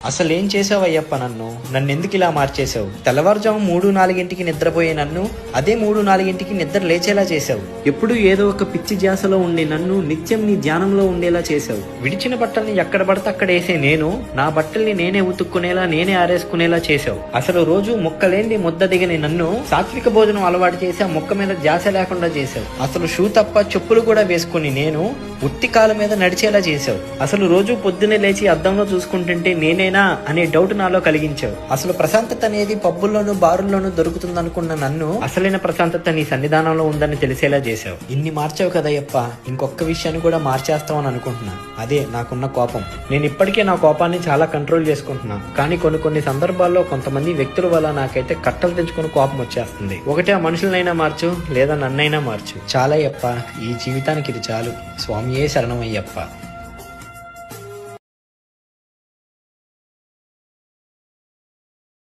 అసలేం చేసావయ్యప్ప? నన్ను ఎందుకు ఇలా మార్చేశావు? తెల్లవారుజాము 3-4ంటికి నిద్రపోయే నన్ను అదే 3-4ంటికి నిద్ర లేచేలా చేశావు. ఎప్పుడు ఏదో ఒక పిచ్చి ధ్యాసలో ఉండే నన్ను నిత్యం నీ ధ్యానంలో ఉండేలా చేశావు. విడిచిన బట్టల్ని ఎక్కడ పడితే అక్కడ వేసే నేను నా బట్టల్ని నేనే ఉతుక్కునేలా నేనే ఆరేసుకునేలా చేశావు. అసలు రోజు ముక్కలేంది ముద్ద దిగని నన్ను సాత్విక భోజనం అలవాటు చేసి ఆ ముక్క మీద ధ్యాస లేకుండా చేశావు. అసలు షూ తప్ప చెప్పులు కూడా వేసుకుని నేను ఉత్తి కాళ్ళ మీద నడిచేలా చేశావు. అసలు రోజు పొద్దున్నే లేచి అద్దంలో చూసుకుంటుంటే నేనేనా అనే డౌట్ నాలో కలిగించావు. అసలు ప్రశాంతత అనేది పబ్బుల్లోనూ బారుల్లోనూ దొరుకుతుందనుకున్న నన్ను అసలైన ప్రశాంతత నీ సన్నిధానంలో ఉందని తెలిసేలా చేశావు. ఇన్ని మార్చావు కదయ్యప్ప, ఇంకొక విషయాన్ని కూడా మార్చేస్తావని అనుకుంటున్నా. అదే నాకున్న కోపం. నేను ఇప్పటికే నా కోపాన్ని చాలా కంట్రోల్ చేసుకుంటున్నా. కానీ కొన్ని సందర్భాల్లో కొంతమంది వ్యక్తుల వల్ల నాకైతే కట్టలు తెచ్చుకుని కోపం వచ్చేస్తుంది. ఒకటి ఆ మనుషులనైనా మార్చు, లేదా నన్నైనా మార్చు. చాలయ్యప్ప, ఈ జీవితానికి ఇది చాలు. స్వామియే శరణమయ్యప్ప.